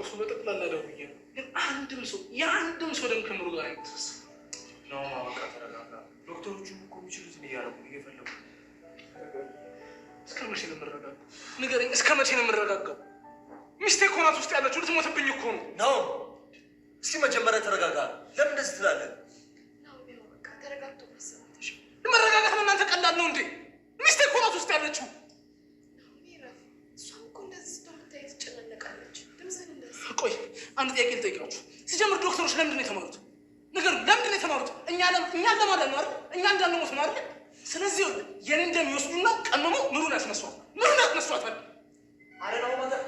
እሱ በጠቅላላ ደውዬ ነው። ግን የአንድም ሰው ደም ከምሩ ጋር አይተሳሰብ ነው። ማወቃ ተረጋጋ። ዶክተሮቹ እኮ የሚችሉትን እያደረጉ እየፈለጉ እስከ መቼ ነው የምረጋጋው? ንገረኝ፣ እስከ መቼ ነው የምረጋጋው? ሚስቴ እኮ ናት ውስጥ ያለችው፣ ልትሞትብኝ እኮ ነው። እስኪ መጀመሪያ ተረጋጋ። ለምን እንደዚህ ትላለህ? መረጋጋት ለእናንተ ቀላል ነው እንዴ? ሚስቴ እኮ ናት ውስጥ ያለችው። ቆይ አንድ ጥያቄ ልጠይቃችሁ። ሲጀምር ዶክተሮች ለምንድን ነው የተማሩት? ነገር ለምንድን ነው የተማሩት? እኛ ለማዳን ነው አይደል? እኛ እንዳንሞት ነው አይደል? ስለዚህ የኔ እንደሚወስዱና ቀመሙ ምሩን ያስነሷታል። አረጋው ማለት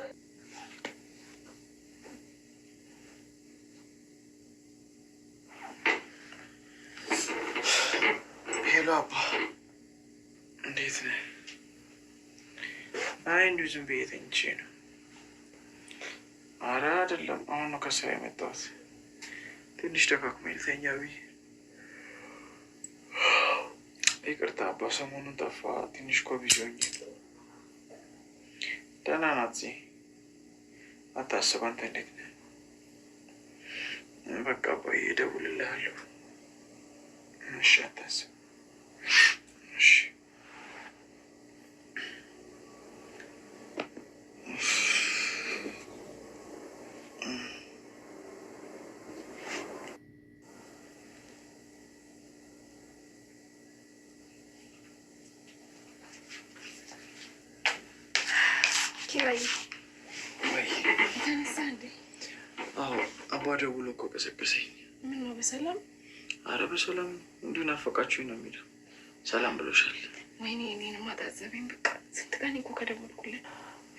ሄሎ አባ፣ እንዴት ነህ? አይ እንዲሁ ዝም ብዬ ተኝቼ ነው። ኧረ አይደለም፣ አሁን ነው ከስራ የመጣሁት። ትንሽ ደካክሞኝ ልተኛ ብዬ። ይቅርታ አባ፣ ሰሞኑን ጠፋ። ትንሽ እኮ ቢዚ ሆኜ። ደህና ናት ዜ፣ አታስብ። አንተ እንዴት ነህ? በቃ አባዬ እደውልልሃለሁ። እሺ፣ አታስብ። እሺ አባ ደውሎ እኮ ቀሰቀሰኝ። ምን ነው በሰላም? አረ በሰላም እንዲሁ ናፈቃችሁኝ ነው የሚለው። ሰላም ብሎሻል? ወይኔ እኔንም አታዘበኝ። በቃ ስንት ቀን እኮ ከደወልኩልን።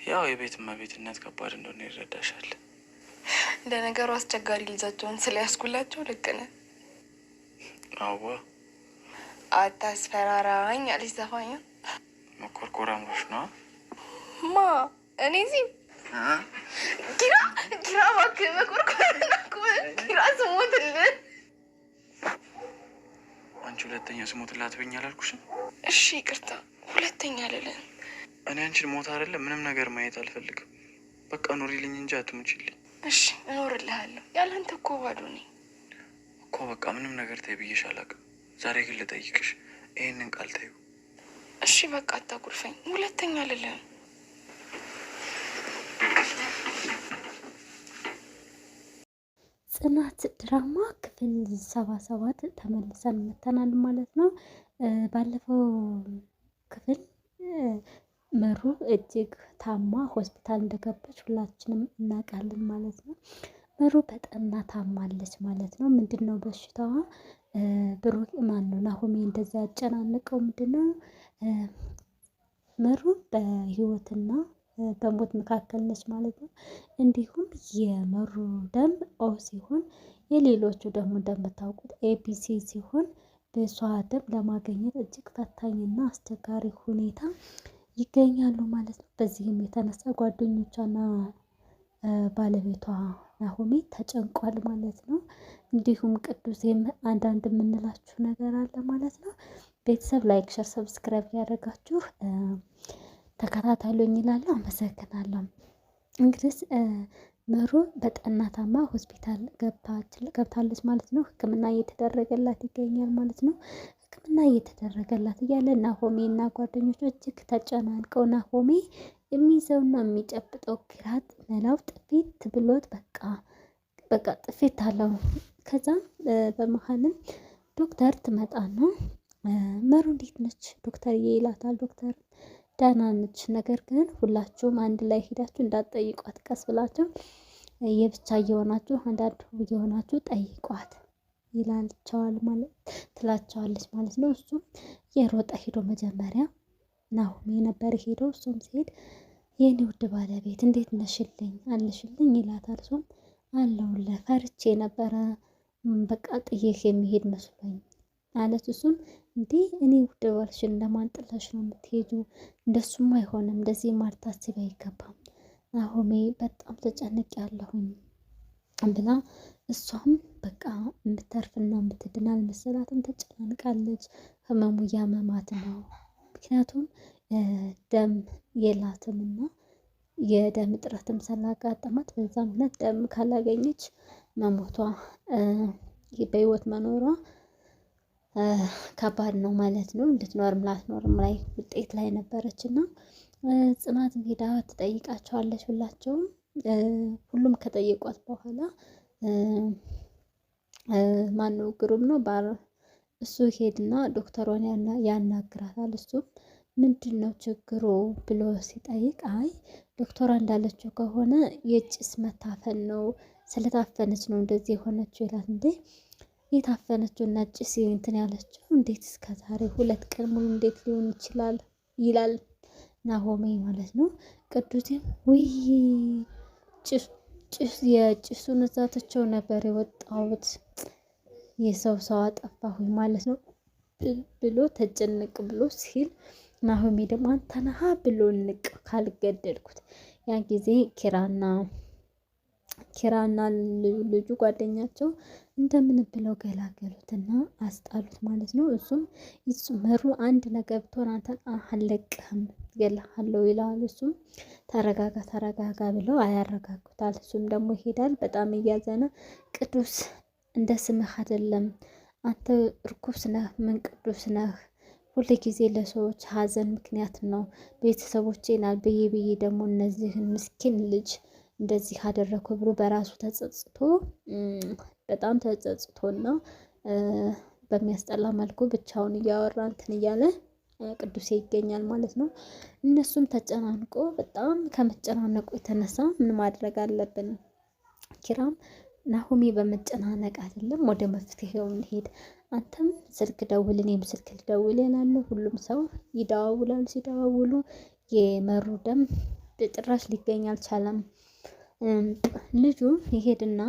ያው የቤት እመቤትነት ከባድ እንደሆነ ይረዳሻል። ለነገሩ አስቸጋሪ ልጃቸውን ስለያዝኩላቸው ልክ ነህ። አዋ አታስፈራራኝ አለች ዘፋኛ። መኮርኮራሞች ነው ማ እኔ እዚህ ኪራ እባክህ መኮርኮርና ኪራ ስሞትልን። አንቺ ሁለተኛ ስሞትላት ብኝ አላልኩሽም? እሺ ይቅርታ፣ ሁለተኛ አልልም። እኔ አንቺን ሞት አይደለም ምንም ነገር ማየት አልፈልግም። በቃ ኑሪልኝ እንጂ አትሙችልኝ። እሺ እኖርልሃለሁ። ያለንተ እኮ ባዶ ነኝ እኮ። በቃ ምንም ነገር ተይ ብዬሽ አላውቅም። ዛሬ ግን ልጠይቅሽ፣ ይሄንን ቃል ተይው እሺ? በቃ አታኩርፈኝ፣ ሁለተኛ አልልም። ጽናት ድራማ ክፍል 77 ተመልሰን መተናል ማለት ነው። ባለፈው ክፍል መሩ እጅግ ታማ ሆስፒታል እንደገባች ሁላችንም እናውቃለን ማለት ነው። መሩ በጠና ታማለች ማለት ነው። ምንድን ነው በሽታዋ? ብሩክ ማን ነው ናሆሜ እንደዛ ያጨናነቀው ምንድን ነው? መሩ በህይወትና በሞት መካከል ነች ማለት ነው። እንዲሁም የመሩ ደም ኦ ሲሆን የሌሎቹ ደግሞ እንደምታውቁት ኤቢሲ ሲሆን በሷ ደም ለማግኘት እጅግ ፈታኝና አስቸጋሪ ሁኔታ ይገኛሉ ማለት ነው። በዚህም የተነሳ ጓደኞቿና ባለቤቷ ናሆሜ ተጨንቋል ማለት ነው። እንዲሁም ቅዱሴም አንዳንድ የምንላችሁ ነገር አለ ማለት ነው። ቤተሰብ ላይክ፣ ሸር፣ ሰብስክራይብ ያደረጋችሁ ተከታተሉኝ ይላሉ። አመሰግናለሁ። እንግዲህ መሩ በጠና ታማ ሆስፒታል ገብታለች ማለት ነው። ሕክምና እየተደረገላት ይገኛል ማለት ነው። ሕክምና እየተደረገላት እያለ ናሆሜ እና ጓደኞቹ እጅግ ተጨናንቀው ናሆሜ የሚይዘውና የሚጨብጠው ግራት መላው ጥፊት ብሎት በቃ ጥፊት አለው። ከዛም በመሀልም ዶክተር ትመጣና መሩ እንዴት ነች ዶክተር ይላታል። ዶክተር ደህና ነች፣ ነገር ግን ሁላችሁም አንድ ላይ ሄዳችሁ እንዳትጠይቋት፣ ቀስ ብላችሁ የብቻ እየሆናችሁ አንዳንድ እየሆናችሁ ጠይቋት ይላቸዋል ማለት ትላቸዋለች ማለት ነው። እሱም የሮጠ ሄዶ መጀመሪያ ናሆሜ ነበር ሄዶ፣ እሱም ሲሄድ የኔ ውድ ባለቤት እንዴት ነሽልኝ አለሽልኝ ይላታል። እሱም አለሁልህ ፈርቼ ነበረ በቃ ጥዬህ የሚሄድ መስሎኝ ማለት። እሱም እንዴ እኔ ውድ ባልሽን ለማን ጥለሽ ነው የምትሄጂው? እንደሱም አይሆንም፣ እንደዚህ ማልታስቢ አይገባም ናሆሜ በጣም ተጨንቄያለሁኝ ብላ እሷም በቃ የምትተርፍና የምትድን አልመሰላትም። ተጨናንቃለች። ህመሙ እያመማት ነው። ምክንያቱም ደም የላትምና የደም እጥረትም ስላጋጠማት በዛ ምክንያት ደም ካላገኘች መሞቷ በህይወት መኖሯ ከባድ ነው ማለት ነው። እንድትኖርም ላትኖርም ላይ ውጤት ላይ ነበረች እና ጽናት ሄዳ ትጠይቃቸዋለች። ሁላቸውም ሁሉም ከጠየቋት በኋላ ማነው ግሩም ነው እሱ ሄድና ዶክተሯን ያናግራታል። እሱም ምንድን ነው ችግሩ ብሎ ሲጠይቅ አይ ዶክተሯ እንዳለችው ከሆነ የጭስ መታፈን ነው፣ ስለታፈነች ነው እንደዚህ የሆነችው ይላል። እንዴ የታፈነችው እና ጭስ እንትን ያለችው እንዴት እስከ ዛሬ 2 ቀን ሙሉ እንዴት ሊሆን ይችላል ይላል ናሆሜ ማለት ነው። ቅዱሴም ውይ የጭሱን እዛተቸው ነበር የወጣሁት የሰው አጠፋሁኝ ማለት ነው ብሎ ተጨነቅ ብሎ ሲል ናሆሜ ደግሞ አንተ ነህ ብሎ ንቅ ካልገደልኩት። ያ ጊዜ ኪራና ልጁ ጓደኛቸው እንደምን ብለው ገላገሉትና አስጣሉት ማለት ነው። እሱም መሩ አንድ ነገር ብትሆን አንተን አለቅህም ገላሃለው ይለዋል። እሱም ተረጋጋ ብለው አያረጋጉታል። እሱም ደግሞ ይሄዳል በጣም እያዘነ ቅዱስ እንደ ስምህ አይደለም አንተ እርኩስ ነህ፣ ምን ቅዱስ ነህ? ሁል ጊዜ ለሰዎች ሀዘን ምክንያት ነው። ቤተሰቦቼን ብዬ ደግሞ እነዚህን ምስኪን ልጅ እንደዚህ አደረኩ ብሎ በራሱ ተጸጽቶ በጣም ተጸጽቶና በሚያስጠላ መልኩ ብቻውን እያወራ እንትን እያለ ቅዱሴ ይገኛል ማለት ነው። እነሱም ተጨናንቆ በጣም ከመጨናነቁ የተነሳ ምን ማድረግ አለብን? ኪራም ናሆሜ በመጨናነቅ አይደለም ወደ መፍትሄው እንሄድ፣ አንተም ስልክ ደውል እኔም ስልክ ልደውል ይላሉ። ሁሉም ሰው ይደዋውላል። ሲደዋውሉ የመሩ ደም በጭራሽ ሊገኝ አልቻለም። ልጁ ይሄድና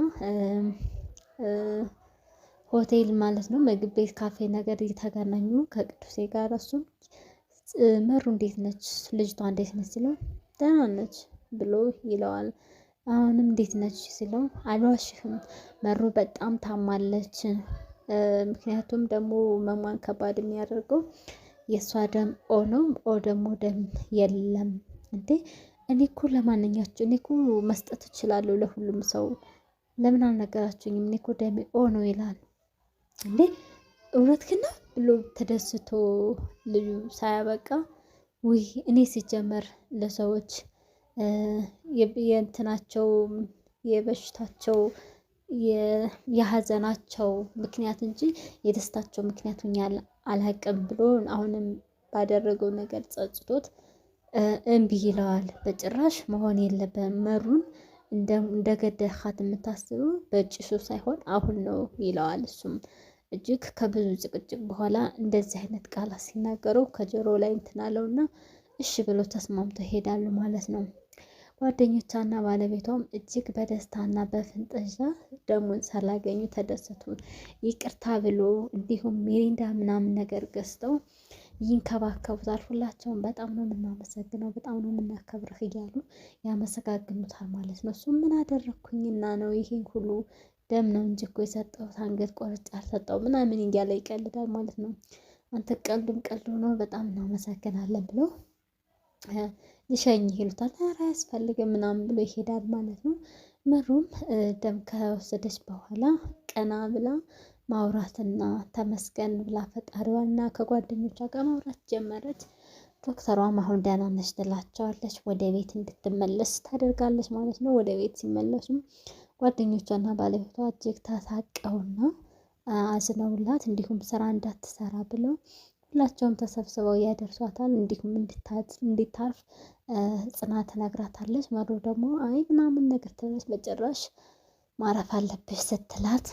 ሆቴል ማለት ነው ምግብ ቤት ካፌ ነገር እየተገናኙ ከቅዱሴ ጋር እሱም መሩ እንዴት ነች ልጅቷ እንዴት ነች ሲለው ደህና ነች ብሎ ይለዋል። አሁንም እንዴት ነች ሲለው አልዋሽህም መሩ በጣም ታማለች። ምክንያቱም ደግሞ መሟን ከባድ የሚያደርገው የእሷ ደም ኦ ነው፣ ኦ ደግሞ ደም የለም። እንዴ እኔ እኮ ለማንኛችሁ እኔ እኮ መስጠት እችላለሁ ለሁሉም ሰው ለምን አልነገራችሁኝም? እኔ እኮ ደሜ ኦ ነው ይላል። እንዴ እውነት ግን ነው ብሎ ተደስቶ ልጁ ሳያበቃ ውይ እኔ ሲጀመር ለሰዎች የእንትናቸው የበሽታቸው የሀዘናቸው ምክንያት እንጂ የደስታቸው ምክንያት ሆኛል አላቅም ብሎ አሁንም ባደረገው ነገር ጸጽቶት እምቢ ይለዋል። በጭራሽ መሆን የለበትም መሩን እንደገደልካት የምታስበው በጭሱ ሳይሆን አሁን ነው ይለዋል። እሱም እጅግ ከብዙ ጭቅጭቅ በኋላ እንደዚህ አይነት ቃላት ሲናገረው ከጆሮ ላይ እንትን አለውና እሺ ብሎ ተስማምቶ ይሄዳሉ ማለት ነው። ጓደኞቿና ባለቤቷም እጅግ በደስታና በፍንጠዛ ደሙን ስላገኙ ተደሰቱ። ይቅርታ ብሎ እንዲሁም ሚሪንዳ ምናምን ነገር ገዝተው ይንከባከቡታል። ሁላቸውም በጣም ነው የምናመሰግነው፣ በጣም ነው የምናከብረህ እያሉ ያመሰጋግኑታል ማለት ነው። እሱም ምን አደረግኩኝና ነው ይሄን ሁሉ ደም ነው እንጂ እኮ የሰጠሁት አንገት ቆርጬ አልሰጠው ምናምን እያለ ይቀልዳል ማለት ነው። አንተ ቀልዱም ቀልዱ ነው፣ በጣም እናመሰግናለን ብሎ ሊሸኝ ይሉታል። ኧረ አያስፈልግም ምናምን ብሎ ይሄዳል ማለት ነው። መሩም ደም ከወሰደች በኋላ ቀና ብላ ማውራትና ተመስገን ብላ ፈጣሪዋና ከጓደኞቿ ጋር ማውራት ጀመረች። ዶክተሯም አሁን ደህና ነች ትላቸዋለች። ወደ ቤት እንድትመለስ ታደርጋለች ማለት ነው። ወደ ቤት ሲመለሱም ጓደኞቿና ባለቤቷ እጅግ ተሳቀውና አዝነውላት እንዲሁም ስራ እንዳትሰራ ብለው ሁላቸውም ተሰብስበው ያደርሷታል። እንዲሁም እንዲታርፍ ጽናት ትነግራታለች። መሩ ደግሞ አይ ምናምን ነገር ትላለች። በጭራሽ ማረፍ አለብሽ ስትላት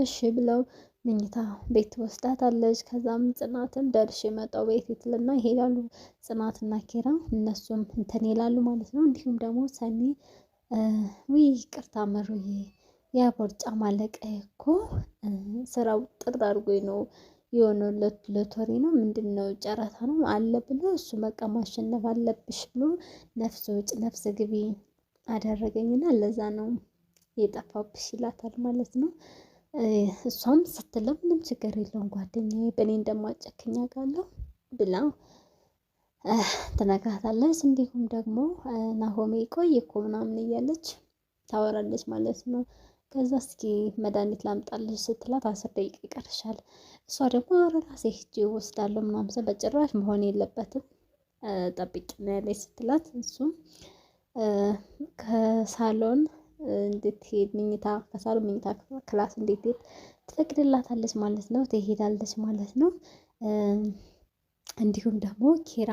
እሺ ብለው መኝታ ቤት ትወስዳታለች። ከዛም ጽናትም ደርሼ መጣሁ ቤት ትልና ይሄዳሉ። ጽናትና ኪራ እነሱም እንትን ይላሉ ማለት ነው። እንዲሁም ደግሞ ሰኒ ውይ ቅርታ መሩዬ የቦርጫ ማለቀ እኮ ስራው ጥር አድርጎኝ ነው የሆነ ሎተሪ ነው ምንድን ነው ጨረታ ነው አለ ብሎ እሱ በቃ ማሸነፍ አለብሽ ብሎ ነፍስ ውጭ ነፍስ ግቢ አደረገኝና ለዛ ነው የጠፋብሽ ይላታል ማለት ነው። እሷም ስትለው ምንም ችግር የለውም ጓደኛዬ በእኔ እንደማጨክኝ አውቃለሁ ብላ ትነግራታለች። እንዲሁም ደግሞ ናሆሜ ቆይ እኮ ምናምን እያለች ታወራለች ማለት ነው። ከዛ እስኪ መድኃኒት ላምጣልሽ ስትላት 10 ደቂቃ ይቀርሻል። እሷ ደግሞ ኧረ ራሴ ሂጅ እወስዳለሁ ምናምን በጭራሽ መሆን የለበትም ጠብቂ ነው ያለች ስትላት እሱም ከሳሎን እንድትሄድ መኝታ ከሳሎን መኝታ ክላስ እንድትሄድ ትፈቅድላታለች ማለት ነው። ትሄዳለች ማለት ነው። እንዲሁም ደግሞ ኪራ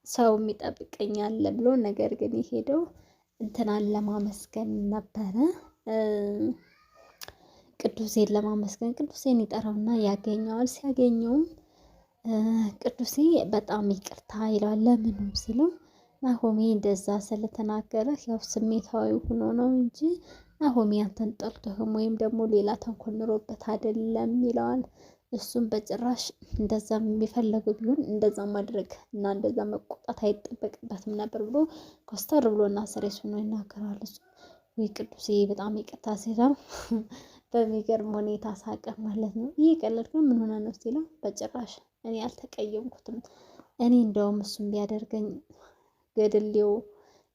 ሰው የሚጠብቀኝ አለ ብሎ ነገር ግን የሄደው እንትናን ለማመስገን ነበረ። ቅዱሴን ለማመስገን ቅዱሴን ይጠራውና ያገኘዋል። ሲያገኘውም ቅዱሴ በጣም ይቅርታ ይለዋል። ለምንም ሲለው ናሆሜ እንደዛ ስለተናገረ ያው ስሜታዊ ሆኖ ነው እንጂ ናሆሜ አንተን ጠልቶህም ወይም ደግሞ ሌላ ተንኮል ኑሮበት አይደለም ይለዋል። እሱም በጭራሽ እንደዛ የሚፈለገው ቢሆን እንደዛ ማድረግ እና እንደዛ መቆጣት አይጠበቅበትም ነበር ብሎ ኮስተር ብሎና ስሬስ ሆኖ ይናገራል። እሱ ወይ ቅዱሴ በጣም ይቅርታ ሲለው በሚገርም ሁኔታ ሳቀ ማለት ነው። ይህ ቀለድ ግን ምን ሆነ ነው ሲለው በጭራሽ እኔ አልተቀየምኩትም። እኔ እንደውም እሱም ቢያደርገኝ ገድሌው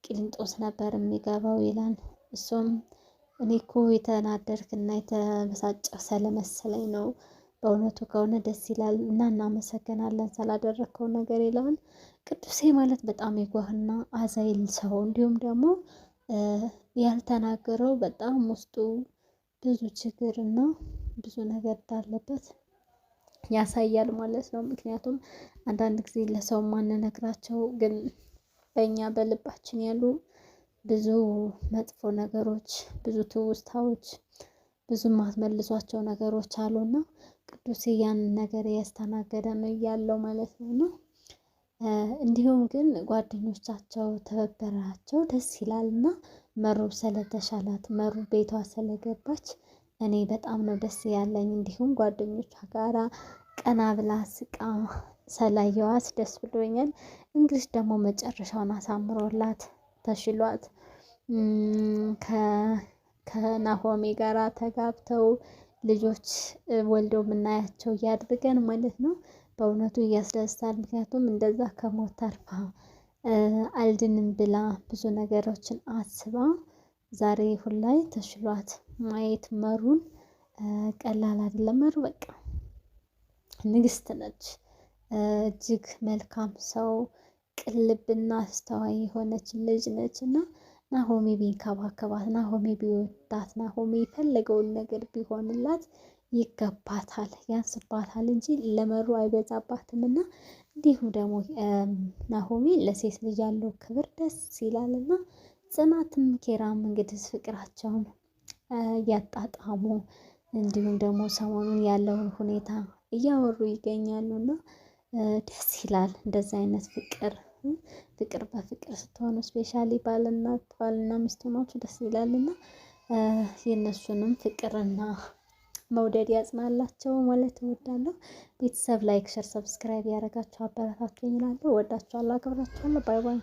ቂሊንጦስ ነበር የሚገባው ይላል። እሱም እኔ እኮ የተናደርክና የተበሳጨ ስለመሰለኝ ነው። በእውነቱ ከሆነ ደስ ይላል እና እናመሰግናለን ስላደረግከው ነገር ይለዋል። ቅዱሴ ማለት በጣም የጓህና አዛይል ሰው እንዲሁም ደግሞ ያልተናገረው በጣም ውስጡ ብዙ ችግር እና ብዙ ነገር እንዳለበት ያሳያል ማለት ነው። ምክንያቱም አንዳንድ ጊዜ ለሰው ማንነግራቸው ግን በእኛ በልባችን ያሉ ብዙ መጥፎ ነገሮች፣ ብዙ ትውስታዎች፣ ብዙ ማትመልሷቸው ነገሮች አሉና ቅዱሴ ያንን ነገር ያስተናገደ ነው ያለው ማለት ነው። እንዲሁም ግን ጓደኞቻቸው ትብብራቸው ደስ ይላል እና መሩ ስለተሻላት መሩ ቤቷ ስለገባች እኔ በጣም ነው ደስ ያለኝ። እንዲሁም ጓደኞቿ ጋራ ቀና ብላ ስቃ ስላየዋት ደስ ብሎኛል። እንግዲህ ደግሞ መጨረሻውን አሳምሮላት ተሽሏት ከናሆሜ ጋራ ተጋብተው ልጆች ወልደው የምናያቸው እያድርገን ማለት ነው። በእውነቱ እያስደስታል። ምክንያቱም እንደዛ ከሞት ተርፋ አልድንም ብላ ብዙ ነገሮችን አስባ ዛሬ ሁላይ ተሽሏት ማየት መሩን ቀላል አይደለም። መሩ በቃ ንግስት ነች። እጅግ መልካም ሰው ቅልብና አስተዋይ የሆነች ልጅ ነች እና ናሆሜ ቢንከባከባት፣ ናሆሜ ቢወዳት፣ ናሆሜ የፈለገውን ነገር ቢሆንላት ይገባታል፣ ያንስባታል እንጂ ለመሩ አይበዛባትም። እና እንዲሁም ደግሞ ናሆሜ ለሴት ልጅ ያለው ክብር ደስ ይላል እና ጽናትም ኪራም እንግዲህ ፍቅራቸውን እያጣጣሙ እንዲሁም ደግሞ ሰሞኑን ያለውን ሁኔታ እያወሩ ይገኛሉ እና ደስ ይላል። እንደዚህ አይነት ፍቅር በፍቅር ስትሆኑ ስፔሻሊ ባልና ሚስት ሆናችሁ ደስ ይላልና የእነሱንም ፍቅርና መውደድ ያጽናላቸው ማለት እወዳለሁ። ቤተሰብ ላይክ፣ ሸር፣ ሰብስክራይብ ያደረጋችሁ አበረታቱኝ እላለሁ። እወዳችኋለሁ፣ አከብራችኋለሁ። ባይ ባይ።